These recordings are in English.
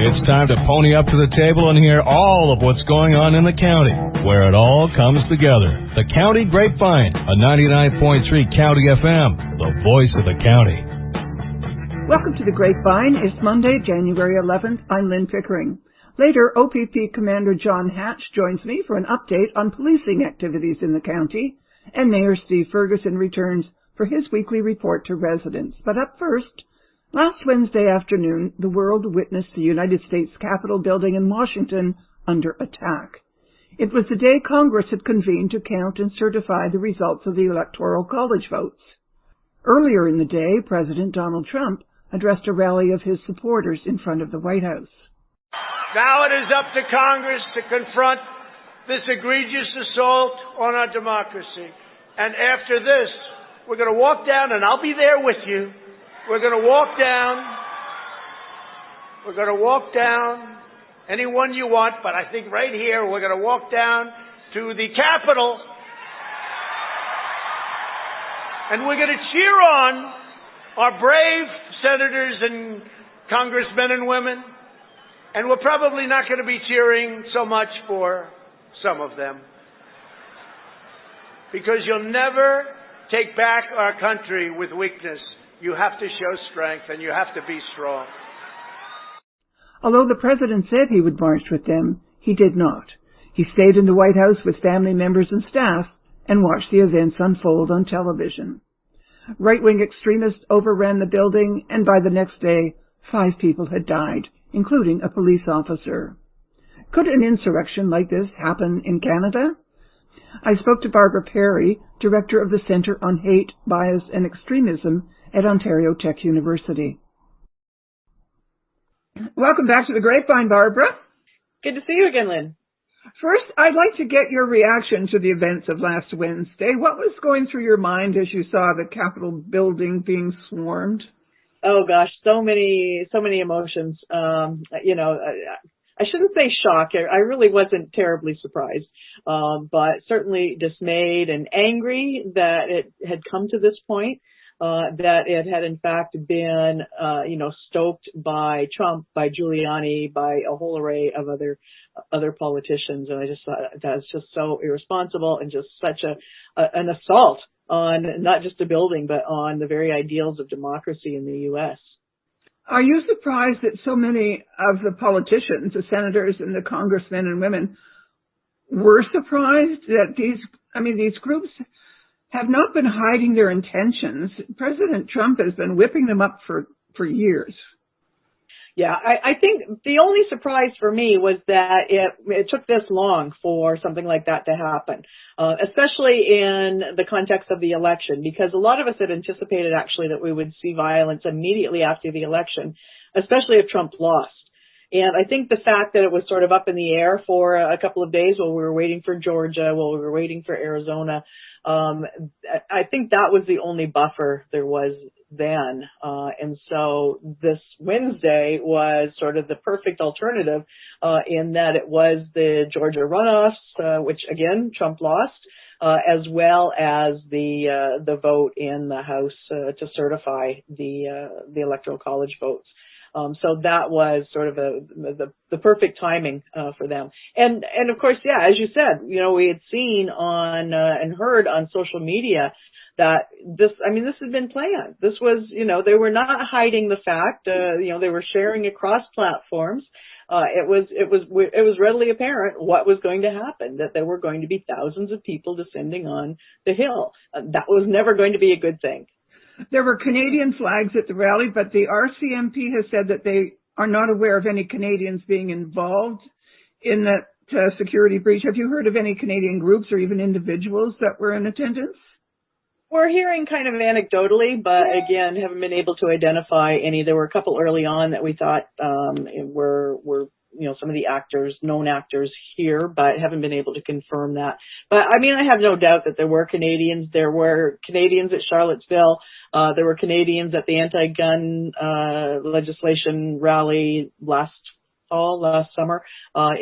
It's time to pony up to the table and hear all of what's going on in the county, where it all comes together. The County Grapevine, a 99.3 County FM, the voice of the county. Welcome to the Grapevine. It's Monday, January 11th. I'm Lynn Pickering. Later, OPP Commander John Hatch joins me for an update on policing activities in the county, and Mayor Steve Ferguson returns for his weekly report to residents. But up first, last Wednesday afternoon, the world witnessed the United States Capitol building in Washington under attack. It was the day Congress had convened to count and certify the results of the Electoral College votes. Earlier in the day, President Donald Trump addressed a rally of his supporters in front of the White House. Now it is up to Congress to confront this egregious assault on our democracy. And after this, we're going to walk down, and I'll be there with you. We're going to walk down anyone you want, but I think right here we're going to walk down to the Capitol, and we're going to cheer on our brave senators and congressmen and women, and we're probably not going to be cheering so much for some of them, because you'll never take back our country with weakness. You have to show strength, and you have to be strong. Although the president said he would march with them, he did not. He stayed in the White House with family members and staff and watched the events unfold on television. Right-wing extremists overran the building, and by the next day, 5 people had died, including a police officer. Could an insurrection like this happen in Canada? I spoke to Barbara Perry, director of the Centre on Hate, Bias and Extremism at Ontario Tech University. Welcome back to the Grapevine, Barbara. Good to see you again, Lynn. First, I'd like to get your reaction to the events of last Wednesday. What was going through your mind as you saw the Capitol building being swarmed? Oh gosh, so many emotions. I shouldn't say shock. I really wasn't terribly surprised, but certainly dismayed and angry that it had come to this point, that it had in fact been, stoked by Trump, by Giuliani, by a whole array of other politicians. And I just thought that's just so irresponsible and just such an assault on not just a building, but on the very ideals of democracy in the U.S. Are you surprised that so many of the politicians, the senators and the congressmen and women, were surprised that these groups have not been hiding their intentions? President Trump has been whipping them up for years. Yeah, I think the only surprise for me was that it took this long for something like that to happen, especially in the context of the election, because a lot of us had anticipated actually that we would see violence immediately after the election, especially if Trump lost. And I think the fact that it was sort of up in the air for a couple of days while we were waiting for Georgia, while we were waiting for Arizona, I think that was the only buffer there was then. And so this Wednesday was sort of the perfect alternative in that it was the Georgia runoffs, which again, Trump lost, as well as the vote in the House to certify the Electoral College votes. So that was sort of the perfect timing for them. And of course, yeah, as you said, we had seen on and heard on social media that this has been planned. This was, they were not hiding the fact, they were sharing across platforms. It was readily apparent what was going to happen, that there were going to be thousands of people descending on the Hill. That was never going to be a good thing. There were Canadian flags at the rally, but the RCMP has said that they are not aware of any Canadians being involved in that security breach. Have you heard of any Canadian groups or even individuals that were in attendance? We're hearing kind of anecdotally, but again, haven't been able to identify any. There were a couple early on that we thought were some of the known actors here, but haven't been able to confirm that. But I have no doubt that there were Canadians. There were Canadians at Charlottesville. There were Canadians at the anti-gun legislation rally last summer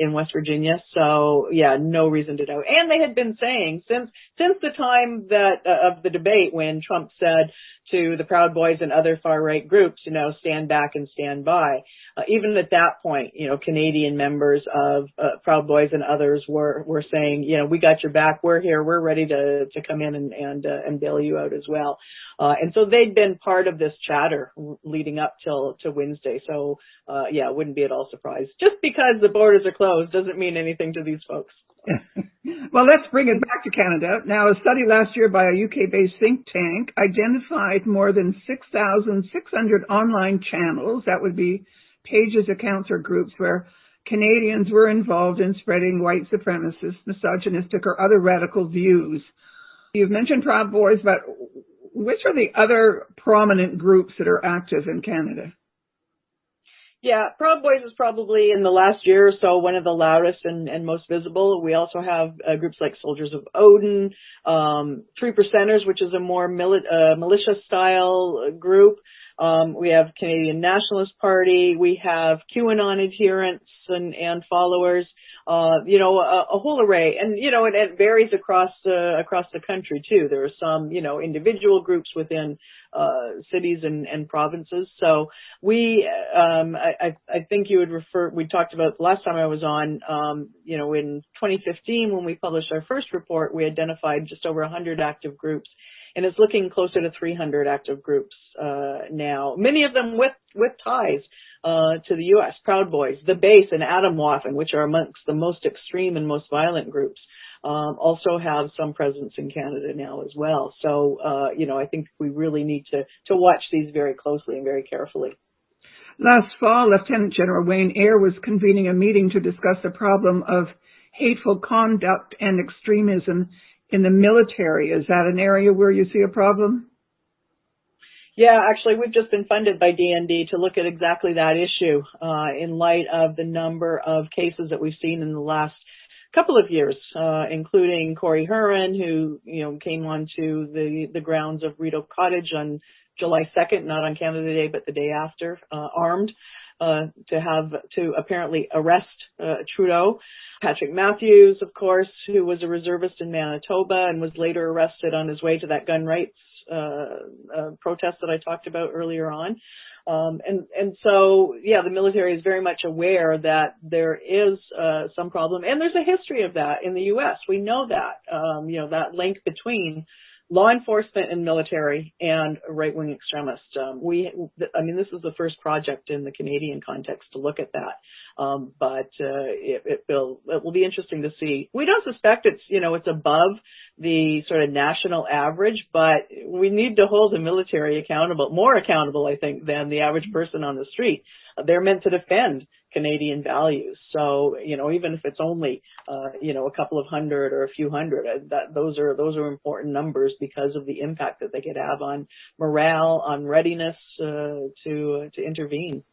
in West Virginia. So yeah, no reason to doubt. And they had been saying since the time that of the debate when Trump said to the Proud Boys and other far-right groups, stand back and stand by. Even at that point, Canadian members of Proud Boys and others were saying, we got your back, we're here, we're ready to come in and bail you out as well. And so they'd been part of this chatter leading up to Wednesday. So, it wouldn't be at all surprised. Just because the borders are closed doesn't mean anything to these folks. Well, let's bring it back to Canada. Now, a study last year by a UK-based think tank identified more than 6,600 online channels, that would be pages, accounts, or groups where Canadians were involved in spreading white supremacist, misogynistic, or other radical views. You've mentioned Proud Boys, but which are the other prominent groups that are active in Canada? Yeah, Proud Boys is probably in the last year or so one of the loudest and most visible. We also have groups like Soldiers of Odin, 3%ers, which is a more militia-style group. We have Canadian Nationalist Party. We have QAnon adherents and followers. A whole array, and it varies across the country too. There are some individual groups within cities and provinces. So I think you would refer. We talked about last time I was on. In 2015 when we published our first report, we identified just over 100 active groups. And it's looking closer to 300 active groups now, many of them with ties to the U.S. Proud Boys, the Base, and Atomwaffen, which are amongst the most extreme and most violent groups, also have some presence in Canada now as well. So, I think we really need to watch these very closely and very carefully. Last fall, Lieutenant General Wayne Eyre was convening a meeting to discuss the problem of hateful conduct and extremism in the military. Is that an area where you see a problem? Yeah, actually, we've just been funded by DND to look at exactly that issue in light of the number of cases that we've seen in the last couple of years, including Corey Heron, who came onto the grounds of Rideau Cottage on July 2nd, not on Canada Day, but the day after, armed to apparently arrest Trudeau. Patrick Matthews, of course, who was a reservist in Manitoba and was later arrested on his way to that gun rights protest that I talked about earlier on. And so, the military is very much aware that there is some problem, and there's a history of that in the U.S. We know that, that link between law enforcement and military and right-wing extremists. This is the first project in the Canadian context to look at that. But it will be interesting to see. We don't suspect it's above the sort of national average, but we need to hold the military more accountable, I think, than the average person on the street. They're meant to defend Canadian values. So, even if it's only, a couple of hundred or a few hundred, those are important numbers because of the impact that they could have on morale, on readiness to intervene.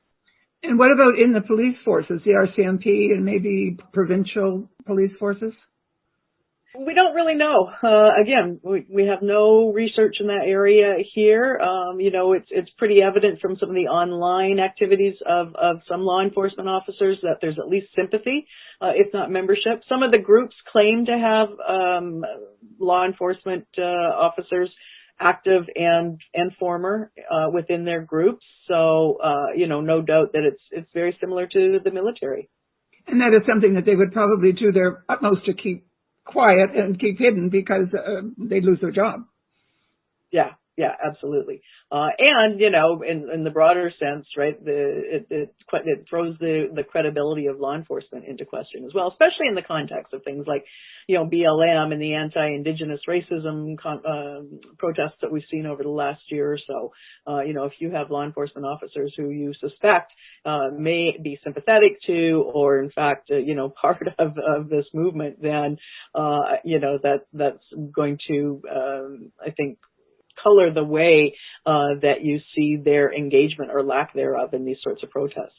And what about in the police forces, the RCMP and maybe provincial police forces? We don't really know. Again, we have no research in that area here. It's pretty evident from some of the online activities of some law enforcement officers that there's at least sympathy, if not membership. Some of the groups claim to have law enforcement officers active and former within their groups. So, no doubt that it's very similar to the military. And that is something that they would probably do their utmost to keep quiet and keep hidden because they'd lose their job. Yeah, absolutely. And, in the broader sense, right, it throws the credibility of law enforcement into question as well, especially in the context of things like, BLM and the anti-Indigenous racism protests that we've seen over the last year or so. If you have law enforcement officers who you suspect may be sympathetic to, or in fact, part of this movement, then, that's going to, I think, color the way that you see their engagement or lack thereof in these sorts of protests.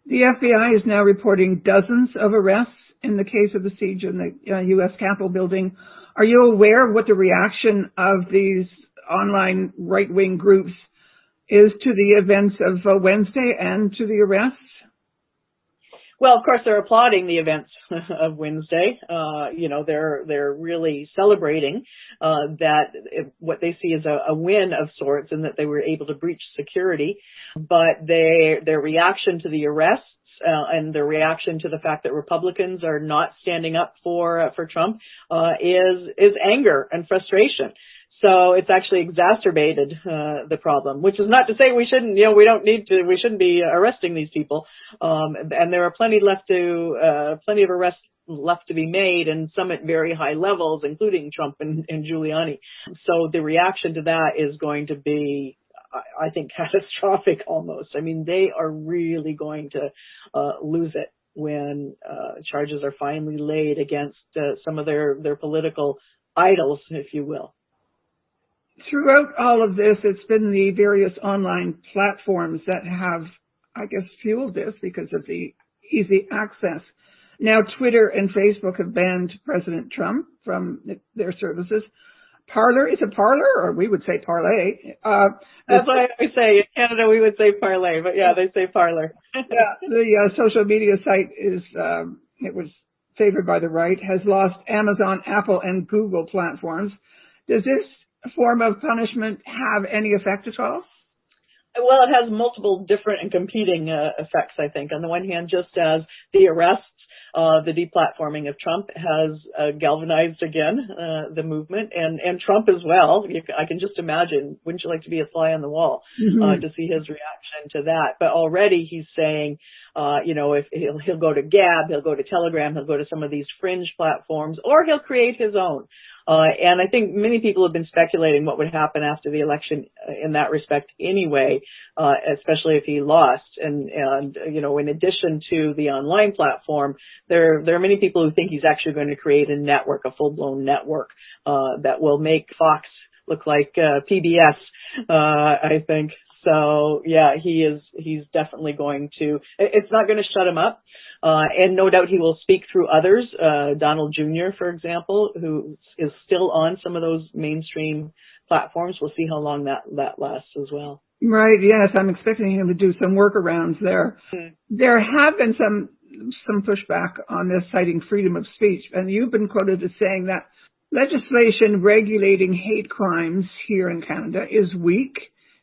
The FBI is now reporting dozens of arrests in the case of the siege in the U.S. Capitol building. Are you aware of what the reaction of these online right-wing groups is to the events of Wednesday and to the arrests? Well, of course, they're applauding the events of Wednesday. They're really celebrating what they see as a win of sorts, and that they were able to breach security. But their reaction to the arrests and their reaction to the fact that Republicans are not standing up for Trump is anger and frustration. So it's actually exacerbated the problem, which is not to say we shouldn't be arresting these people. And there are plenty of arrests left to be made, and some at very high levels, including Trump and Giuliani. So the reaction to that is going to be, I think, catastrophic almost. I mean, they are really going to lose it when charges are finally laid against some of their political idols, if you will. Throughout all of this, it's been the various online platforms that have, I guess, fueled this because of the easy access. Now, Twitter and Facebook have banned President Trump from their services. Parler, is it Parler, or we would say Parlay? That's what I say. In Canada, we would say Parlay, but yeah, they say Parler. Yeah, the social media site it was favored by the right, has lost Amazon, Apple, and Google platforms. Does this form of punishment have any effect at all? Well, it has multiple different and competing effects, I think. On the one hand, just as the arrests, the deplatforming of Trump has galvanized again the movement, and Trump as well. I can just imagine, wouldn't you like to be a fly on the wall to see his reaction to that? But already he's saying, if he'll go to Gab, he'll go to Telegram, he'll go to some of these fringe platforms, or he'll create his own. And I think many people have been speculating what would happen after the election in that respect anyway, especially if he lost. And in addition to the online platform, there are many people who think he's actually going to create a network, a full-blown network, that will make Fox look like PBS, I think. So yeah, he's definitely going to, it's not going to shut him up. And no doubt he will speak through others, Donald Jr., for example, who is still on some of those mainstream platforms. We'll see how long that lasts as well. Right, yes, I'm expecting him to do some workarounds there. There have been some pushback on this, citing freedom of speech, and you've been quoted as saying that legislation regulating hate crimes here in Canada is weak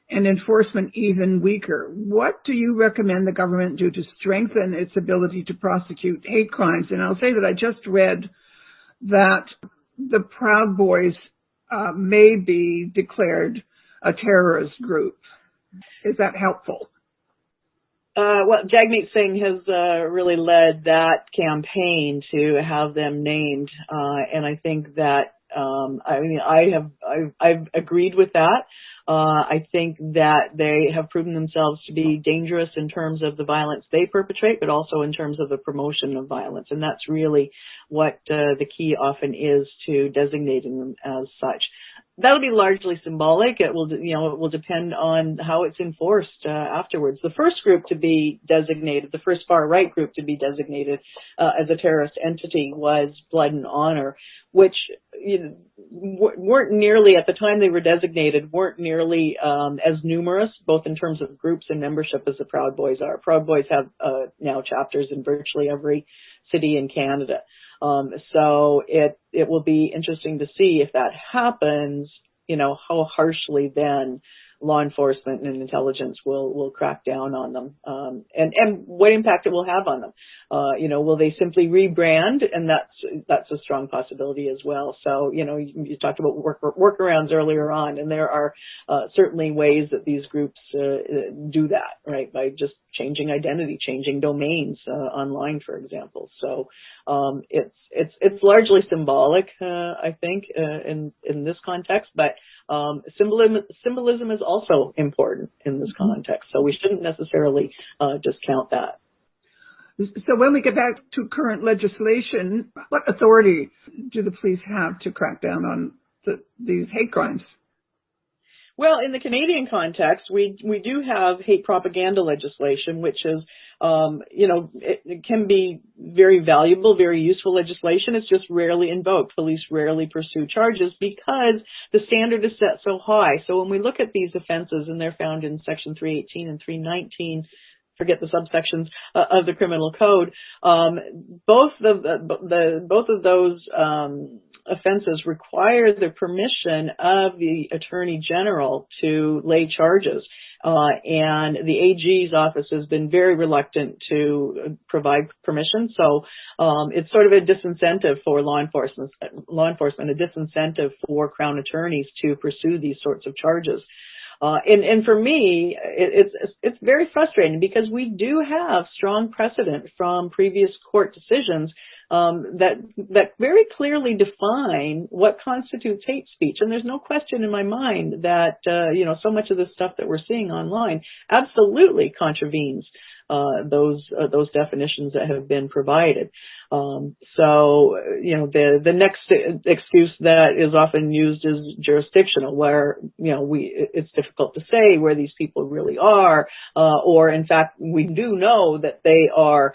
and enforcement even weaker. What do you recommend the government do to strengthen its ability to prosecute hate crimes? And I'll say that I just read that the Proud Boys may be declared a terrorist group. Is that helpful? Well, Jagmeet Singh has really led that campaign to have them named, and I think that I've agreed with that. I think that they have proven themselves to be dangerous in terms of the violence they perpetrate, but also in terms of the promotion of violence. And that's really what the key often is to designating them as such. That'll be largely symbolic. It will depend on how it's enforced afterwards. The first group to be designated, the first far right group to be designated as a terrorist entity was Blood and Honor, which weren't nearly, at the time they were designated, weren't nearly as numerous, both in terms of groups and membership, as the Proud Boys are. Proud Boys have now chapters in virtually every city in Canada. So it will be interesting to see if that happens, how harshly then law enforcement and intelligence will crack down on them, and what impact it will have on them. Will they simply rebrand? And that's a strong possibility as well. So, you talked about workarounds earlier on, and there are certainly ways that these groups do that, right? By just changing identity, changing domains online, for example. So it's largely symbolic, I think, in this context, but symbolism is also important in this context. So we shouldn't necessarily discount that. So when we get back to current legislation, what authority do the police have to crack down on these hate crimes? Well, in the Canadian context, we do have hate propaganda legislation, which is, it can be very valuable, very useful legislation. It's just rarely invoked. Police rarely pursue charges because the standard is set so high. So when we look at these offenses, and they're found in Section 318 and 319, forget the subsections of the criminal code. Both of those offenses require the permission of the Attorney General to lay charges. And the AG's office has been very reluctant to provide permission. So it's sort of a disincentive for law enforcement, a disincentive for Crown attorneys to pursue these sorts of charges. And for me, it's very frustrating because we do have strong precedent from previous court decisions that very clearly define what constitutes hate speech. And there's no question in my mind that so much of the stuff that we're seeing online absolutely contravenes those definitions that have been provided. The next excuse that is often used is jurisdictional, where, it's difficult to say where these people really are, or in fact, we do know that they are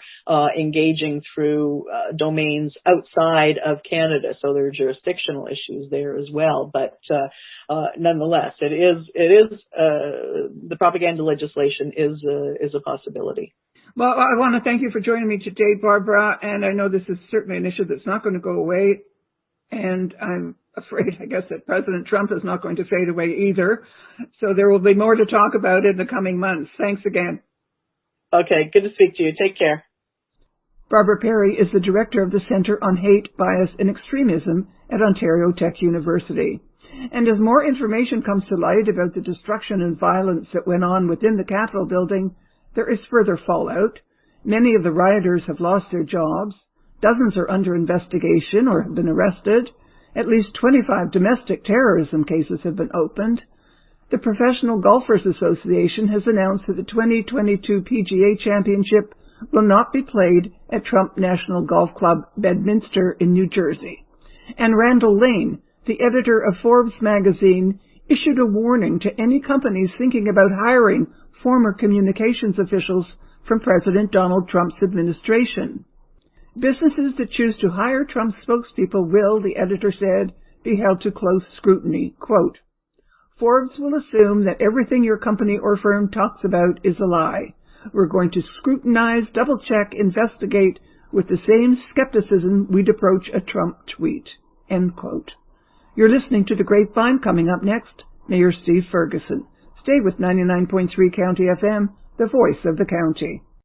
engaging through domains outside of Canada, so there are jurisdictional issues there as well. But nonetheless, it is the propaganda legislation is a possibility. Well, I want to thank you for joining me today, Barbara, and I know this is certainly an issue that's not going to go away, and I'm afraid, I guess, that President Trump is not going to fade away either, so there will be more to talk about in the coming months. Thanks again. Okay, good to speak to you. Take care. Barbara Perry is the director of the Centre on Hate, Bias and Extremism at Ontario Tech University. And as more information comes to light about the destruction and violence that went on within the Capitol building, there is further fallout. Many of the rioters have lost their jobs. Dozens are under investigation or have been arrested. At least 25 domestic terrorism cases have been opened. The Professional Golfers Association has announced that the 2022 PGA Championship will not be played at Trump National Golf Club, Bedminster in New Jersey. And Randall Lane, the editor of Forbes magazine, issued a warning to any companies thinking about hiring former communications officials from President Donald Trump's administration. Businesses that choose to hire Trump's spokespeople will, the editor said, be held to close scrutiny. Quote, Forbes will assume that everything your company or firm talks about is a lie. We're going to scrutinize, double-check, investigate with the same skepticism we'd approach a Trump tweet. End quote. You're listening to The Grapevine. Coming up next, Mayor Steve Ferguson. Stay with 99.3 County FM, the voice of the county.